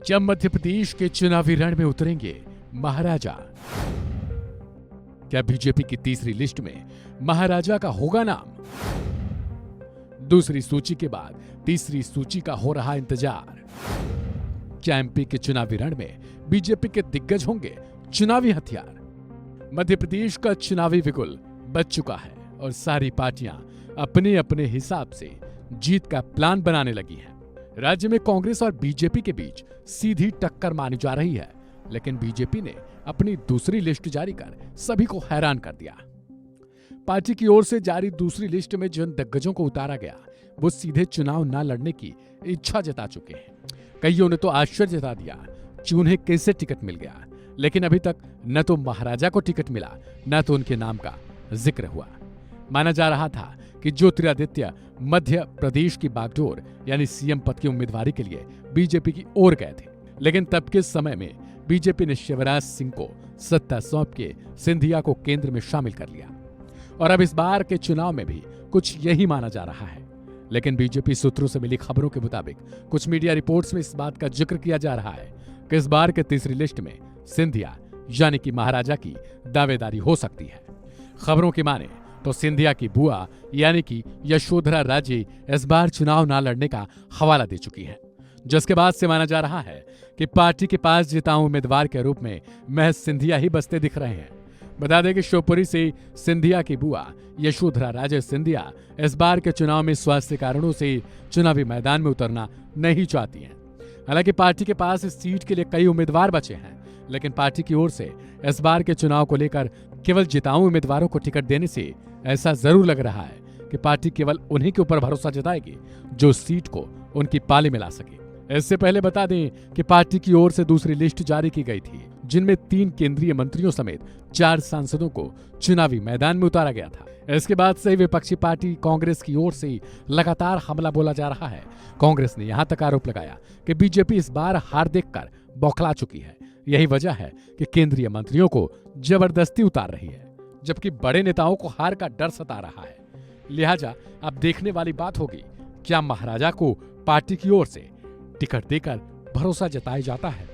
जब मध्य प्रदेश के चुनावी रण में उतरेंगे महाराजा, क्या बीजेपी की तीसरी लिस्ट में महाराजा का होगा नाम? दूसरी सूची के बाद तीसरी सूची का हो रहा इंतजार। क्या एमपी के चुनावी रण में बीजेपी के दिग्गज होंगे चुनावी हथियार? मध्य प्रदेश का चुनावी बिगुल बज चुका है और सारी पार्टियां अपने अपने हिसाब से जीत का प्लान बनाने लगी हैं। राज्य में कांग्रेस और बीजेपी के बीच सीधी टक्कर मानी जा रही है, लेकिन बीजेपी ने अपनी दूसरी लिस्ट जारी कर सभी को हैरान कर दिया। पार्टी की ओर से जारी दूसरी लिस्ट में जिन दिग्गजों को उतारा गया वो सीधे चुनाव न लड़ने की इच्छा जता चुके हैं। कईयों ने तो आश्चर्य जता दिया कि उन्हें कैसे टिकट मिल गया, लेकिन अभी तक न तो महाराजा को टिकट मिला न तो उनके नाम का जिक्र हुआ। माना जा रहा था कि ज्योतिरादित्य मध्य प्रदेश की बागडोर यानी सीएम पद की उम्मीदवारी के लिए बीजेपी की ओर गए थे, लेकिन तब के समय में बीजेपी ने शिवराज सिंह को सत्ता सौंप के सिंधिया को केंद्र में शामिल कर लिया और अब इस बार के चुनाव में भी कुछ यही माना जा रहा है। लेकिन बीजेपी सूत्रों से मिली खबरों के मुताबिक कुछ मीडिया रिपोर्ट्स में इस बात का जिक्र किया जा रहा है कि इस बार के तीसरी लिस्ट में सिंधिया यानी कि महाराजा की दावेदारी हो सकती है। खबरों की माने तो सिंधिया की बुआ यानी कि यशोधरा राजे इस बार चुनाव न लड़ने का हवाला दे चुकी हैं, जिसके बाद से माना जा रहा है कि पार्टी के पास जिताऊ उम्मीदवार के रूप में महज सिंधिया ही बसते दिख रहे हैं। बता दें कि शिवपुरी से सिंधिया की बुआ यशोधरा राजे सिंधिया इस बार के चुनाव में स्वास्थ्य कारणों से चुनावी मैदान में उतरना नहीं चाहती हैं। हालांकि पार्टी के पास इस सीट के लिए कई उम्मीदवार बचे हैं, लेकिन पार्टी की ओर से इस बार के चुनाव को लेकर केवल जिताऊ उम्मीदवारों को टिकट देने से ऐसा जरूर लग रहा है कि पार्टी केवल उन्हीं के ऊपर भरोसा जताएगी जो सीट को उनकी पाले में ला सके। इससे पहले बता दें कि पार्टी की ओर से दूसरी लिस्ट जारी की गई थी, जिनमें 3 केंद्रीय मंत्रियों समेत 4 सांसदों को चुनावी मैदान में उतारा गया था। इसके बाद से विपक्षी पार्टी कांग्रेस की ओर से लगातार हमला बोला जा रहा है। कांग्रेस ने यहां तक आरोप लगाया कि बीजेपी इस बार हार देखकर बौखला चुकी है। यही वजह है कि केंद्रीय मंत्रियों को जबरदस्ती उतार रही है, जबकि बड़े नेताओं को हार का डर सता रहा है। लिहाजा अब देखने वाली बात होगी, क्या महाराजा को पार्टी की ओर से टिकट देकर भरोसा जताया जाता है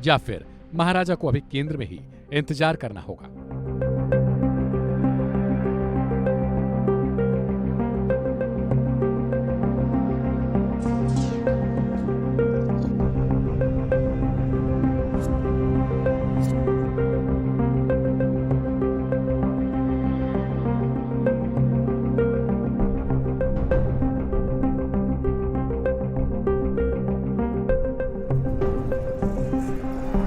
या फिर महाराजा को अभी केंद्र में ही इंतजार करना होगा।